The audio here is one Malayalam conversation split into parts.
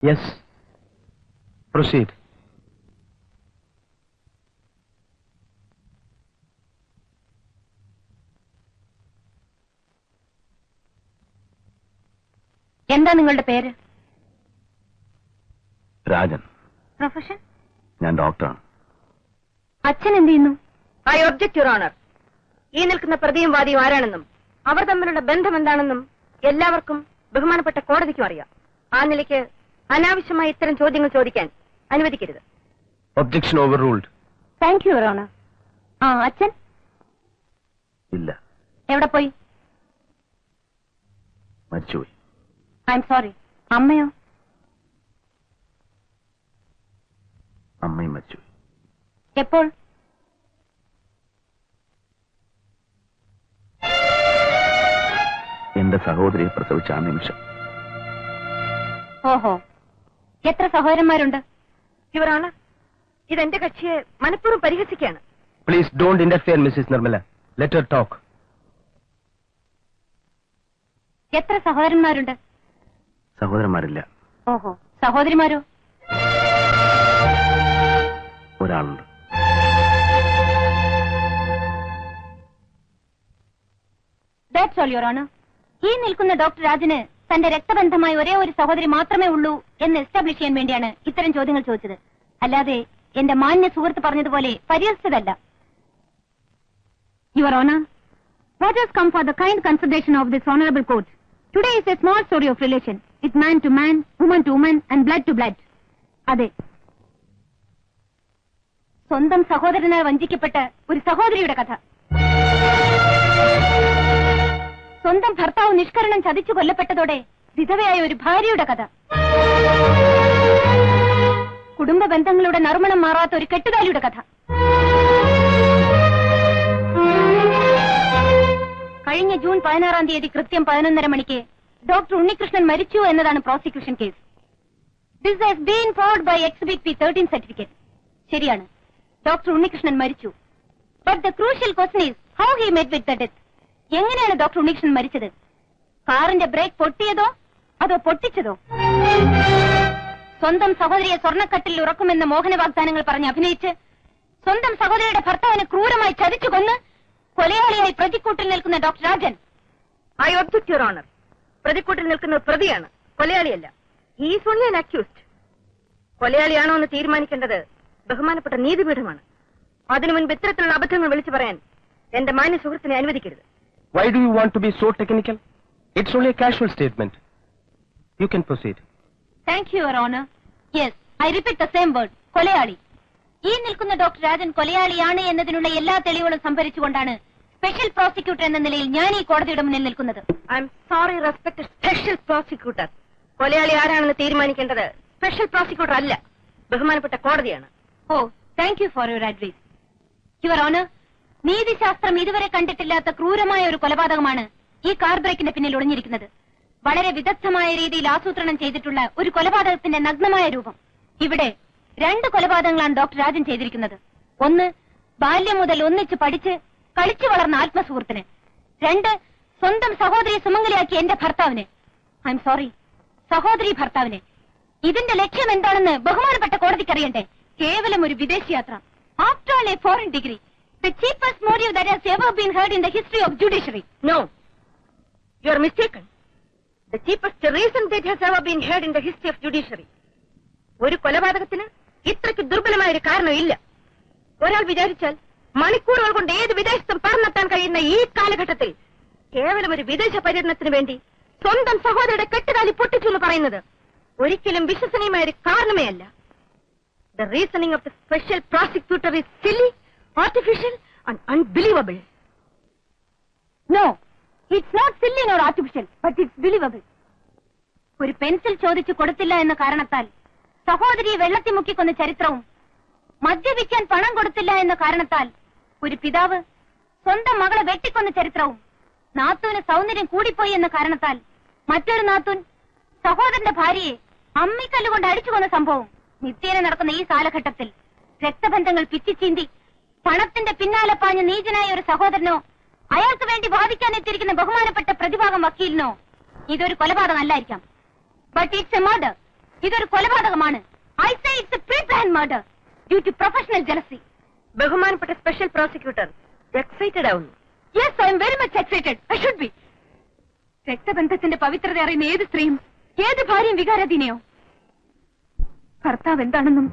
Yes. Proceed. എന്താ നിങ്ങളുടെ പേര്? രാജൻ. പ്രൊഫഷൻ? ഞാൻ ഡോക്ടറാണ്. അച്ഛൻ എന്ത് ചെയ്യുന്നു? I object your owner. ഈ നിൽക്കുന്ന പ്രതിയും വാദിയും ആരാണെന്നും അവർ തമ്മിലുള്ള ബന്ധം എന്താണെന്നും എല്ലാവർക്കും ബഹുമാനപ്പെട്ട കോടതിക്കും അറിയാം. ആ നിലയ്ക്ക് അനാവശ്യമായി ഇത്തരം ചോദ്യങ്ങൾ ചോദിക്കാൻ അനുവദിക്കരുത്. Objection overruled. Thank you your honour. അച്ഛൻ ഇല്ല, എവിടെ പോയി? മരിച്ചുപോയി. I am sorry. അമ്മയോ? അമ്മയും മരിച്ചുപോയി. എപ്പോൾ? എന്റെ സഹോദരിയെ പ്രസവിച്ച ആ നിമിഷം. ഓഹോ, എത്ര സഹോദരന്മാരുണ്ട്? യുവർ ഓണർ, ഇതെന്റെ കക്ഷിയെ മനഃപൂർവ്വം പരിഹസിക്കുകയാണ്. Please don't interfere, Mrs. Nirmala. Let her talk. എത്ര സഹോദരന്മാരുണ്ട്? സഹോദരന്മാരില്ല. ഓഹോ, സഹോദരിമാരോ? ഒരാളുണ്ട്. That's all your honour. ഈ നിൽക്കുന്ന ഡോക്ടർ രാജന് തന്റെ രക്തബന്ധമായി ഒരേ ഒരു സഹോദരി മാത്രമേ ഉള്ളൂ എന്ന് എസ്റ്റാബ്ലിഷ് ചെയ്യാൻ വേണ്ടിയാണ് ഇത്തരം ചോദ്യങ്ങൾ ചോദിച്ചത്. അല്ലാതെ എന്റെ മാന്യ സുഹൃത്ത് പറഞ്ഞതുപോലെ പരിഹസിച്ചതല്ല. Your honour, what has come for the kind consideration of this honorable court. Today is a small story of relation. It's man to man, woman to woman and blood to blood. അതെ, സ്വന്തം സഹോദരനാൽ വഞ്ചിക്കപ്പെട്ട ഒരു സഹോദരിയുടെ കഥ. സ്വന്തം ഭർത്താവ് നിഷ്കരണം ചതിച്ചു കൊല്ലപ്പെട്ടതോടെ വിധവയായ ഒരു ഭാര്യയുടെ കഥ. കുടുംബ ബന്ധങ്ങളുടെ നറുമണം മാറാത്ത ഒരു കെട്ടുകാലിയുടെ കഥ. കഴിഞ്ഞ ജൂൺ 16-ാം തീയതി കൃത്യം 11:30 മണിക്ക് ഡോക്ടർ ഉണ്ണികൃഷ്ണൻ മരിച്ചു എന്നതാണ് prosecution case. This has been proved by exhibit P13 certificate. ശരിയാണ്, ഡോക്ടർ ഉണ്ണികൃഷ്ണൻ മരിച്ചു. But the crucial question is how he met with the death. എങ്ങനെയാണ് ഡോക്ടർ ഉണ്ണികൃഷ്ണൻ മരിച്ചത്? കാറിന്റെ ബ്രേക്ക് പൊട്ടിയതോ അതോ പൊട്ടിച്ചതോ? സ്വന്തം സഹോദരിയെ സ്വർണ്ണക്കട്ടിൽ ഉറക്കുമെന്ന മോഹന വാഗ്ദാനങ്ങൾ പറഞ്ഞ് അഭിനയിച്ച് സ്വന്തം സഹോദരിയുടെ ഭർത്താവിനെ ക്രൂരമായി ചതിച്ചു കൊന്ന് കൊലയാളിയായി പ്രതിക്കൂട്ടിൽ നിൽക്കുന്ന doctor Rajan. I object your honour. പ്രതിക്കൂട്ടിൽ നിൽക്കുന്നത് പ്രതിയാണ്, കൊലയാളിയല്ല. Is only an accused. കൊലയാളിയാണോ എന്ന് തീരുമാനിക്കേണ്ടത് ബഹുമാനപ്പെട്ട നീതിപീഠമാണ്. അതിനു മുൻപ് ഇത്തരത്തിലുള്ള അബദ്ധങ്ങൾ വിളിച്ചു പറയാൻ എന്റെ മാന്യ സുഹൃത്തിനെ അനുവദിക്കരുത്. Why do you want to be so technical? It's only a casual statement. You can proceed. Thank you your honour. Yes, I repeat the same word, കൊലയാളി. ഈ നിൽക്കുന്ന ഡോക്ടർ രാജൻ കൊലയാളിയാണ് എന്നതിനുള്ള എല്ലാ തെളിവുകളും സംഭരിച്ചുകൊണ്ടാണ് സ്പെഷ്യൽ പ്രോസിക്യൂട്ടർ എന്ന നിലയിൽ ഞാൻ ഈ കോടതിയുടെ മുന്നിൽ നിൽക്കുന്നത്. I'm sorry respected special prosecutor. കൊലയാളി ആരാണെന്ന് തീരുമാനിക്കേണ്ടത് സ്പെഷ്യൽ പ്രോസിക്യൂട്ടർ അല്ല, ബഹുമാനപ്പെട്ട കോടതിയാണ്. Oh, thank you for your advice. Your honour, നീതിശാസ്ത്രം ഇതുവരെ കണ്ടിട്ടില്ലാത്ത ക്രൂരമായ ഒരു കൊലപാതകമാണ് ഈ കാർ ബ്രേക്കിന്റെ പിന്നിൽ ഒളിഞ്ഞിരിക്കുന്നത്. വളരെ വിദഗ്ധമായ രീതിയിൽ ആസൂത്രണം ചെയ്തിട്ടുള്ള ഒരു കൊലപാതകത്തിന്റെ നഗ്നമായ രൂപം. ഇവിടെ 2 കൊലപാതകങ്ങളാണ് ഡോക്ടർ രാജൻ ചെയ്തിരിക്കുന്നത്. ഒന്ന്, ബാല്യം മുതൽ ഒന്നിച്ച് പഠിച്ച് കളിച്ചു വളർന്ന ആത്മസുഹൃത്തിന്. 2, സ്വന്തം സഹോദരി സുമംഗലിയാക്കിയ എന്റെ ഭർത്താവിന്. ഐ എം സോറി, സഹോദരി ഭർത്താവിന്. ഇതിന്റെ ലക്ഷ്യം എന്താണെന്ന് ബഹുമാനപ്പെട്ട കോടതിക്ക് അറിയണ്ടേ? കേവലം ഒരു വിദേശയാത്ര. After all a foreign degree. The cheapest motive that has ever been heard in the history of judiciary. No, you are mistaken. The cheapest reason that has ever been heard in the history of judiciary. ഒരു കൊലപാതകത്തിന് ഇത്രയ്ക്ക് ദുർബലമായ ഒരു കാരണം ഇല്ല. ഒരാൾ വിചാരിച്ചാൽ മണിക്കൂറുകൾ കൊണ്ട് ഏത് വിദേശത്തും പറന്നെത്താൻ കഴിയുന്ന ഈ കാലഘട്ടത്തിൽ കേവലം ഒരു വിദേശ പര്യടനത്തിന് വേണ്ടി സ്വന്തം സഹോദരിയുടെ കെട്ടുകാലി പൊട്ടിച്ചു എന്ന് പറയുന്നത് ഒരിക്കലും വിശ്വസനീയമായ ഒരു കാരണമേ അല്ല. The reasoning of the special prosecutor is silly, artificial and unbelievable. No, it's not silly nor artificial, but it's believable. ഒരു പെൻസിൽ ചോദിച്ചു കൊടുത്തില്ല എന്ന കാരണത്താൽ സഹോദരിയെ വെള്ളത്തിൽ മുക്കിക്കൊന്ന ചരിത്രവും, മദ്യപിക്കാൻ പണം കൊടുത്തില്ല എന്ന കാരണത്താൽ ഒരു പിതാവ് സ്വന്തം മകളെ വെട്ടിക്കൊന്ന ചരിത്രവും, നാത്തൂന് സൗന്ദര്യം കൂടിപ്പോയി എന്ന കാരണത്താൽ മറ്റൊരു നാത്തൂൻ സഹോദരന്റെ ഭാര്യയെ അമ്മിക്കല്ലുകൊണ്ട് അടിച്ചു കൊന്ന സംഭവം നിത്യേന നടക്കുന്ന ഈ കാലഘട്ടത്തിൽ രക്തബന്ധങ്ങൾ പിച്ചിച്ചീന്തി പണത്തിന്റെ പിന്നാലെ പാഞ്ഞ നീചനായ ഒരു സഹോദരനോ അയാൾക്ക് വേണ്ടി വാദിക്കാൻ എത്തിയിരിക്കുന്ന ബഹുമാനപ്പെട്ട പ്രതിഭാഗം വക്കീലിനോ ഇതൊരു കൊലപാതകമല്ലായിരിക്കാം. But it's a murder. ഇതൊരു കൊലപാതകമാണ്. I say it's a pre plan murder due to professional jealousy. ബഹുമാനപ്പെട്ട സ്പെഷ്യൽ പ്രോസിക്യൂട്ടർ എക്സൈറ്റഡ് ആവുന്നു. Yes, I'm very much excited. I should be. രക്തബന്ധത്തിന്റെ പവിത്രത അറിയുന്ന ഏത് സ്ത്രീയും ഏത് ഭാര്യയും വികാരാധീനയോ? ഭർത്താവ് എന്താണെന്നും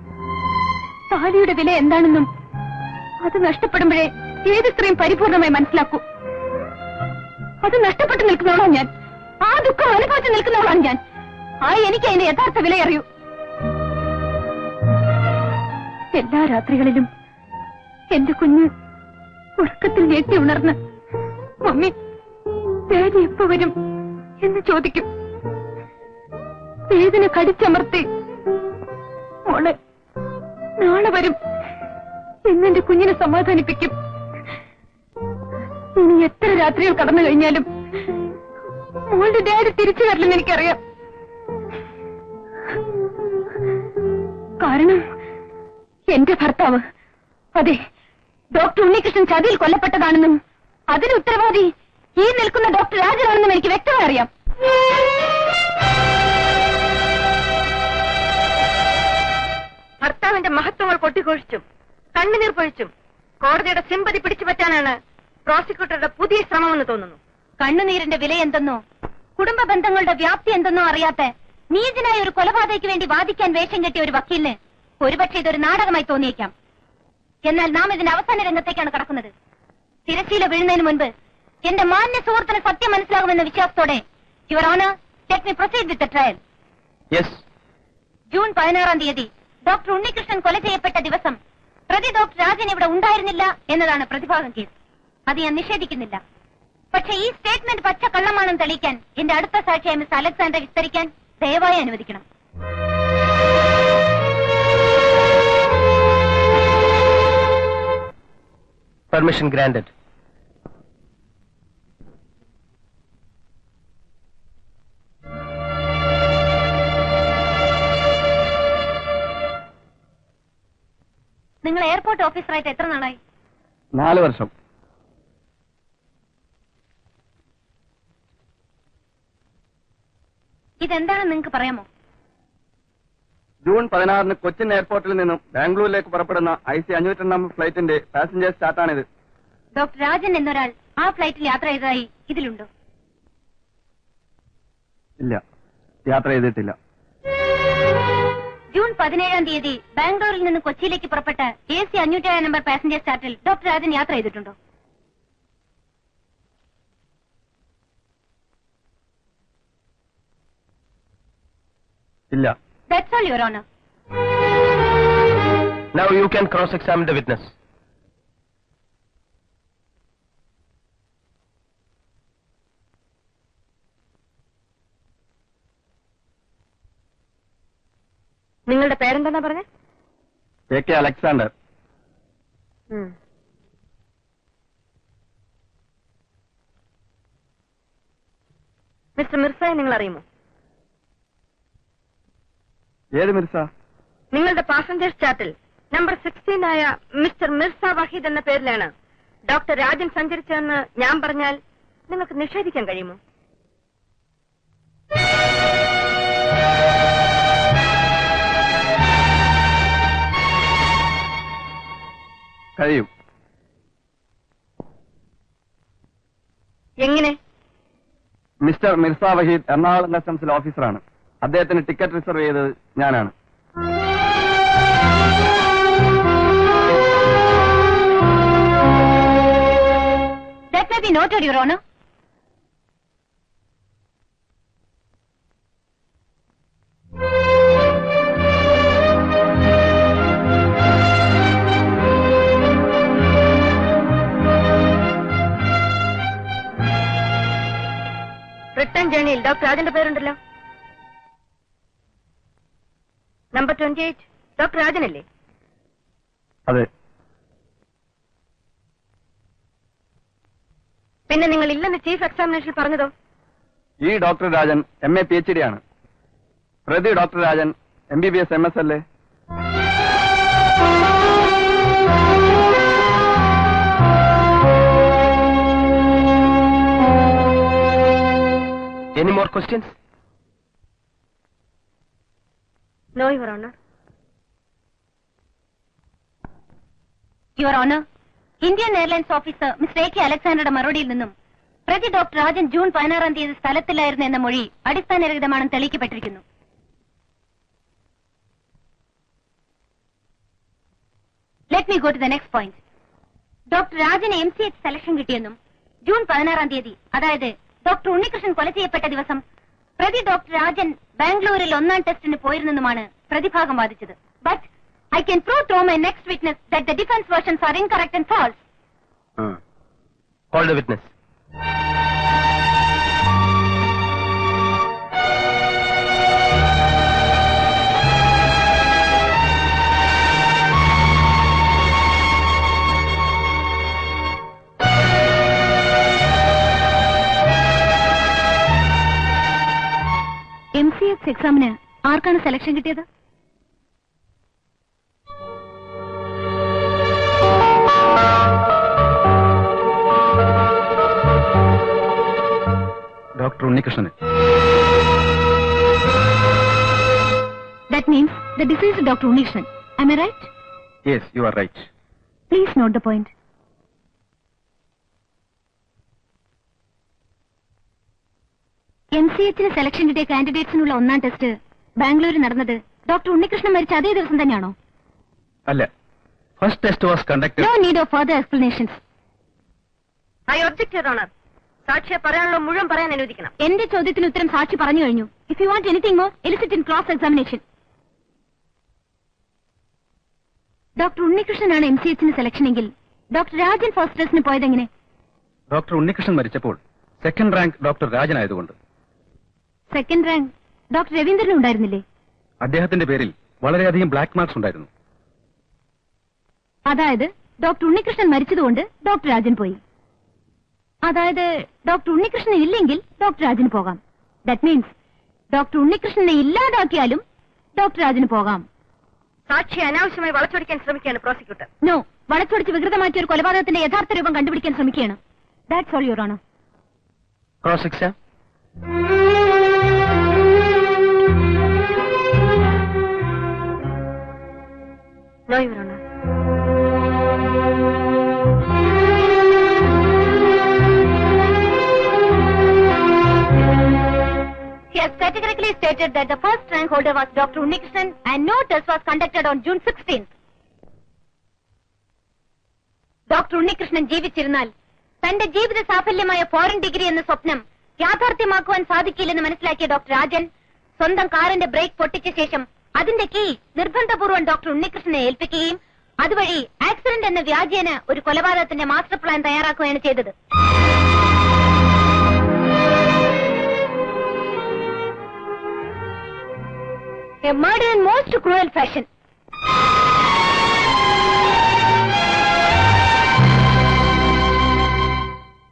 താലിയുടെ വില എന്താണെന്നും അത് നഷ്ടപ്പെടുമ്പോഴേ ഏത് സ്ത്രീയും പരിപൂർണമായി മനസ്സിലാക്കൂ. അത് നഷ്ടപ്പെട്ടു നിൽക്കുന്നവളാണ് ഞാൻ. ആ ദുഃഖം അനുഭവിച്ചു നിൽക്കുന്നവളാണ് ഞാൻ. എനിക്ക് അതിന്റെ യഥാർത്ഥ വില അറിയൂ. എല്ലാ രാത്രികളിലും എന്റെ കുഞ്ഞ് ഉറക്കത്തിൽ ഞെട്ടി ഉണർന്ന് മമ്മി ഡാഡി എപ്പോ വരും എന്ന് ചോദിക്കും. വേദന കടിച്ചമർത്തി മോളെ നാളെ വരും എന്നെന്റെ കുഞ്ഞിനെ സമാധാനിപ്പിക്കും. ഇനി എത്ര രാത്രികൾ കടന്നു കഴിഞ്ഞാലും മോളുടെ ഡാഡി തിരിച്ചു വരില്ലെന്ന് എനിക്കറിയാം. കാരണം എന്റെ ഭർത്താവ്, അതെ, ഡോക്ടർ ഉണ്ണികൃഷ്ണൻ ചതിയിൽ കൊല്ലപ്പെട്ടതാണെന്നും അതിന് ഉത്തരവാദി ഈ നിൽക്കുന്ന ഡോക്ടർ രാജനാണെന്നും എനിക്ക് വ്യക്തമായി അറിയാം. ഭർത്താവിന്റെ മഹത്വങ്ങൾ കൊട്ടിഘോഷിച്ചും കണ്ണുനീർ പൊഴിച്ചും കോടതിയുടെ സിമ്പതി പിടിച്ചു പറ്റാനാണ് പ്രോസിക്യൂട്ടറുടെ പുതിയ ശ്രമമെന്ന് തോന്നുന്നു. കണ്ണുനീരിന്റെ വില എന്തെന്നോ കുടുംബ ബന്ധങ്ങളുടെ വ്യാപ്തി എന്തെന്നോ അറിയാത്ത നീചനായ ഒരു കൊലപാതകയ്ക്ക് വേണ്ടി വാദിക്കാൻ വേഷം കെട്ടിയ ഒരു വക്കീലിന് ഒരുപക്ഷെ ഇതൊരു നാടകമായി തോന്നിയേക്കാം. എന്നാൽ നാം ഇതിന്റെ അവസാന രംഗത്തേക്കാണ് കടക്കുന്നത്. തിരശ്ശീല വീഴുന്നതിന് മുൻപ് എന്റെ മാന്യ സുഹൃത്തിന് സത്യം മനസ്സിലാകുമെന്ന വിശ്വാസത്തോടെ your honour, let me proceed with the trial. June 16-ാം തീയതി ഡോക്ടർ ഉണ്ണികൃഷ്ണൻ കൊല ചെയ്യപ്പെട്ട ദിവസം പ്രതി ഡോക്ടർ രാജൻ ഇവിടെ ഉണ്ടായിരുന്നില്ല എന്നതാണ് പ്രതിഭാഗം കേസ്. അത് ഞാൻ നിഷേധിക്കുന്നില്ല. പക്ഷെ ഈ സ്റ്റേറ്റ്മെന്റ് പച്ച കള്ളമാണെന്ന് തെളിയിക്കാൻ എന്റെ അടുത്ത സാക്ഷിയായ മിസ് അലക്സാണ്ടർ വിസ്തരിക്കാൻ ദയവായി അനുവദിക്കണം. Permission granted. നിങ്ങൾ എയർപോർട്ട് ഓഫീസറായിട്ട് എത്ര നാളായി? 4 വർഷം. ഇതെന്താണെന്ന് നിങ്ങൾക്ക് പറയാമോ? ജൂൺ 16-ന് കൊച്ചിൻ എയർപോർട്ടിൽ നിന്നും ബാംഗ്ലൂരിലേക്ക് പുറപ്പെടുന്ന IC 502 നമ്പർ ഫ്ലൈറ്റിന്റെ പാസഞ്ചേഴ്സ് ചാർട്ടാണിത്. ഡോക്ടർ രാജൻ എന്നൊരാൾ ആ ഫ്ലൈറ്റിൽ യാത്ര ചെയ്തതായി ഇതിലുണ്ടോ? ഇല്ല, യാത്ര ചെയ്തിട്ടില്ല. ജൂൺ 17-ാം തീയതി ബാംഗ്ലൂരിൽ നിന്ന് കൊച്ചിയിലേക്ക് പുറപ്പെട്ട AC 502 നമ്പർ പാസഞ്ചേഴ്സ് ചാർട്ടിൽ ഡോക്ടർ രാജൻ യാത്ര ചെയ്തിട്ടുണ്ടോ? ഇല്ല. That's all, Your Honor. Now you can cross-examine the witness. നിങ്ങളുടെ പേരെന്താ പറഞ്ഞ? AK Alexander. മിസ്റ്റർ മിർസയെ നിങ്ങൾ അറിയുമോ? ഏത് മിർസ? നിങ്ങളുടെ പാസഞ്ചേഴ്സ് ചാർട്ടിൽ നമ്പർ 16 ആയ മിസ്റ്റർ മിർസ വഹീദ് എന്ന പേരിലാണ് ഡോക്ടർ രാജൻ സഞ്ചരിച്ചതെന്ന് ഞാൻ പറഞ്ഞാൽ നിങ്ങൾക്ക് നിഷേധിക്കാൻ കഴിയുമോ? കഴിയും. എങ്ങനെ? മിസ്റ്റർ മിർസ വഹീദ് എറണാകുളം കസ്റ്റംസിൽ ഓഫീസറാണ്. അദ്ദേഹത്തിന് ടിക്കറ്റ് റിസർവ് ചെയ്തത് ഞാനാണ്. That may be noted, Your Honor. Return ജേണിയിൽ ഡോക്ടർ രാജന്റെ പേരുണ്ടല്ലോ. നമ്പർ 28 ഡോക്ടർ രാജനല്ലേ? അതെ. പിന്നെ നിങ്ങൾ ഇല്ലെന്ന് ചീഫ് എക്സാമിനേഷനിൽ പറഞ്ഞതോ? ഈ ഡോക്ടർ രാജൻ MA PhD ആണ്. പ്രതി ഡോക്ടർ രാജൻ MBBS MS അല്ലേ? Any more questions? No your honour. Your honour, Indian airlines officer mister A K അലക്സാണ്ടറുടെ മറുപടിയിൽ നിന്നും പ്രതി ഡോക്ടർ രാജൻ ജൂൺ 16 തീയതി സ്ഥലത്തില്ലായിരുന്നു എന്ന മൊഴി അടിസ്ഥാനരഹിതമാണെന്ന് തെളിയിക്കപ്പെട്ടിരിക്കുന്നു. Let me go to the next point. Doctor രാജന് MCH സെലക്ഷൻ കിട്ടിയെന്നും ജൂൺ 16 തീയതി, അതായത് ഡോക്ടർ ഉണ്ണികൃഷ്ണൻ കൊല ചെയ്യപ്പെട്ട ദിവസം പ്രതി ഡോക്ടർ രാജൻ ബാംഗ്ലൂരിൽ 1ാം ടെസ്റ്റിന് പോയിരുന്നെന്നുമാണ് പ്രതിഭാഗം വാദിച്ചത്. But I can prove through my next witness that the defense versions are incorrect and false. Call the witness. MCH എക്സാമിന് ആർക്കാണ് സെലക്ഷൻ കിട്ടിയത്? Doctor Unnikrishnan. That means the deceased Dr. Unnikrishnan. Am I right? Yes, you are right. Please note the point. MCHന് സെലക്ഷൻ കിട്ടിയ കാൻഡിഡേറ്റ്സിനുള്ള 1ാം ടെസ്റ്റ് ബാംഗ്ലൂരിൽ നടന്നത് ഡോക്ടർ ഉണ്ണികൃഷ്ണൻ മരിച്ച അതേ ദിവസം തന്നെയാണോ? അല്ല. First test was conducted. No need of further explanations. I object your honour. സാക്ഷിയെ പറയാനുള്ള മുഴുവൻ പറയാൻ അനുവദിക്കണം. എന്റെ ചോദ്യത്തിന് ഉത്തരം സാക്ഷി പറഞ്ഞു കഴിഞ്ഞു. If you want anything more, elicit in cross examination. Doctor ഉണ്ണികൃഷ്ണനാണ് MCHന് സെലക്ഷൻ എങ്കിൽ ഡോക്ടർ രാജൻ ഫസ്റ്റ് ടെസ്റ്റിന് പോയതെങ്ങനെ? ഡോക്ടർ ഉണ്ണികൃഷ്ണൻ മരിച്ചപ്പോൾ സെക്കൻഡ് റാങ്ക് ഡോക്ടർ രാജൻ ആയതുകൊണ്ട്. സെക്കൻഡ് റാങ്ക് ഡോക്ടർ രവീന്ദ്രൻ ഉണ്ടായിരുന്നില്ലേ? അദ്ദേഹത്തിന്റെ പേരിൽ വളരെയധികം ബ്ലാക്ക് മാർക്സ് ഉണ്ടായിരുന്നു. അതായത് ഡോക്ടർ ഉണ്ണികൃഷ്ണൻ മരിച്ചതുകൊണ്ട് ഡോക്ടർ രാജൻ പോയി. അതായത് ഡോക്ടർ ഉണ്ണികൃഷ്ണൻ ഇല്ലെങ്കിൽ ഡോക്ടർ രാജന് പോകാം. ദാറ്റ് മീൻസ് ഡോക്ടർ ഉണ്ണികൃഷ്ണനെ ഇല്ലാതാക്കിയാലും ഡോക്ടർ രാജന് പോകാം. സാക്ഷി അനാവശ്യമായി വളച്ചൊടിക്കാൻ ശ്രമിക്കുകയാണ് പ്രോസിക്യൂട്ടർ. നോ, വളച്ചൊടിച്ച് വികൃതമാക്കിയ ഒരു കൊലപാതകത്തിന്റെ യഥാർത്ഥ രൂപം കണ്ടുപിടിക്കാൻ ശ്രമിക്കുകയാണ്. That's all your honour. Cross exam. No your owner. He has categorically stated that the first rank holder was Dr. Unnikrishnan and no test was conducted on June 16th. Doctor Unnikrishnan ജീവിച്ചിരുന്നാൽ തന്റെ ജീവിത സാഫല്യമായ ഫോറിൻ ഡിഗ്രി എന്ന സ്വപ്നം യാഥാർത്ഥ്യമാക്കുവാൻ സാധിക്കില്ലെന്ന് മനസ്സിലാക്കിയ ഡോക്ടർ രാജൻ സ്വന്തം കാറിന്റെ ബ്രേക്ക് പൊട്ടിച്ച ശേഷം അതിന്റെ കീ നിർബന്ധപൂർവ്വം ഡോക്ടർ ഉണ്ണികൃഷ്ണനെ ഏൽപ്പിക്കുകയും അതുവഴി ആക്സിഡന്റ് എന്ന വ്യാജേന ഒരു കൊലപാതകത്തിന്റെ മാസ്റ്റർ പ്ലാൻ തയ്യാറാക്കുകയാണ് ചെയ്തത്. A murder in most cruel fashion.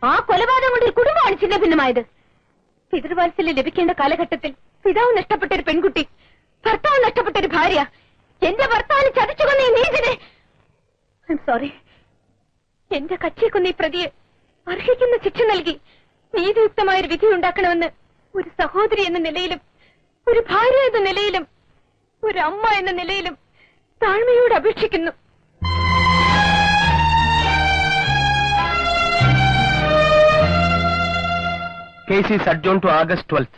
ആ കൊലപാതകം കൊണ്ട് ഒരു കുടുംബമാണ് ചിന്ന ഭിന്നമായത്. പിതൃവാത്സല്യം ലഭിക്കേണ്ട കാലഘട്ടത്തിൽ പിതാവ് നഷ്ടപ്പെട്ട ഒരു പെൺകുട്ടി, ഭർത്താവ് നഷ്ടപ്പെട്ട ഒരു ഭാര്യ, എന്റെ ഭർത്താവിന് ചതിച്ചു കൊന്ന ഈ നീതിനെ, ഐ എം സോറി, എന്റെ കച്ചിയെ കൊന്ന ഈ പ്രതിയെ അർഹിക്കുന്ന ശിക്ഷ നൽകി നീതിയുക്തമായൊരു വിധി ഉണ്ടാക്കണമെന്ന് ഒരു സഹോദരി എന്ന നിലയിലും ഒരു ഭാര്യ എന്ന നിലയിലും ഒരു അമ്മ എന്ന നിലയിലും താഴ്മയോട് അപേക്ഷിക്കുന്നു. Case is adjourned to August 12th.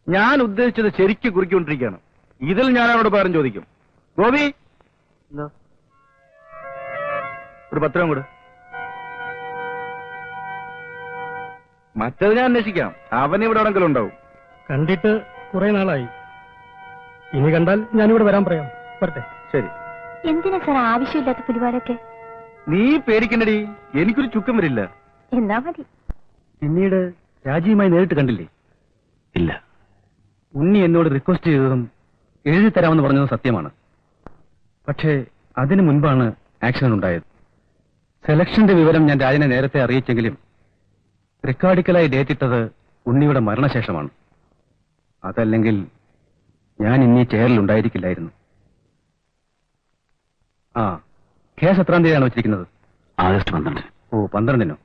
ഞാൻ ഉദ്ദേശിച്ചത് ശരിക്കും കുറിക്കൊണ്ടിരിക്കുകയാണ്. ഇതിൽ ഞാൻ അവരോട് പകരം ചോദിക്കും. ഗോപി, ഒരു പത്രം കൂടെ. മറ്റത് ഞാൻ അന്വേഷിക്കാം. അവൻ ഇവിടെ എവിടെങ്കിലും ഉണ്ടാവും. കണ്ടിട്ട് കുറെ നാളായി. ഇനി കണ്ടാൽ ഞാനിവിടെ വരാൻ പറയാം. വരട്ടെ. ശരി. എന്തിനാ സാർ ആവശ്യമില്ലാത്ത പരിപാടിയൊക്കെ? നീ പേടിക്കണ്ടടി, എനിക്കൊരു ചുക്കം വരില്ല. എന്നാ മതി. പിന്നീട് രാജിയുമായി നേരിട്ട് കണ്ടില്ലേ? ഇല്ല. ഉണ്ണി എന്നോട് റിക്വസ്റ്റ് ചെയ്തതും എഴുതി തരാമെന്ന് പറഞ്ഞതും സത്യമാണ്. പക്ഷേ അതിനു മുൻപാണ് ആക്സിഡന്റ് ഉണ്ടായത്. സെലക്ഷന്റെ വിവരം ഞാൻ രാജനെ നേരത്തെ അറിയിച്ചെങ്കിലും റെക്കോർഡിക്കലായി ഡേറ്റ് ഇട്ടത് ഉണ്ണിയുടെ മരണശേഷമാണ്. അതല്ലെങ്കിൽ ഞാൻ ഇന്നീ ചെയറിൽ ഉണ്ടായിരിക്കില്ലായിരുന്നു. ആ, കേസ് എത്രാം തീയതിയാണ് വെച്ചിരിക്കുന്നത്? August 12. ഓ, 12-നോ?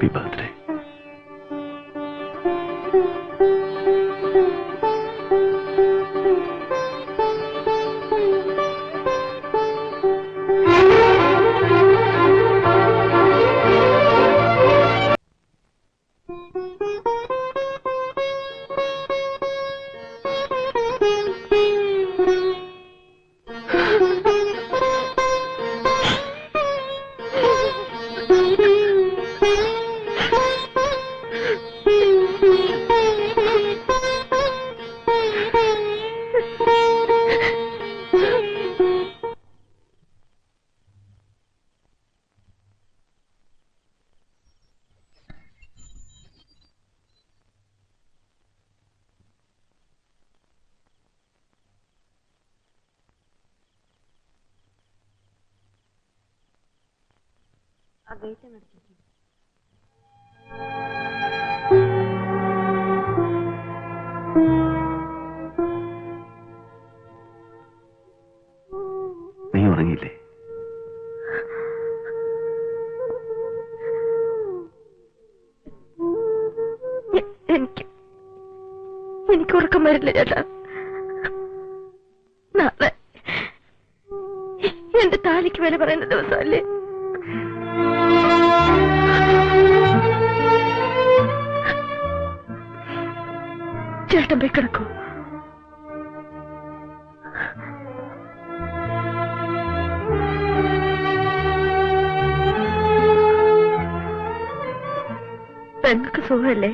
Happy birthday. നീ ഉറങ്ങിയില്ലേ? എനിക്ക് ഉറക്കം വരില്ല ചേട്ടാ. നാളെ എന്റെ താലിക്ക് വില പറയുന്ന ദിവസമല്ലേ? ചേട്ടൻ പോയി കിടക്കൂ. പെങ്ങൾക്ക് സുഖമല്ലേ?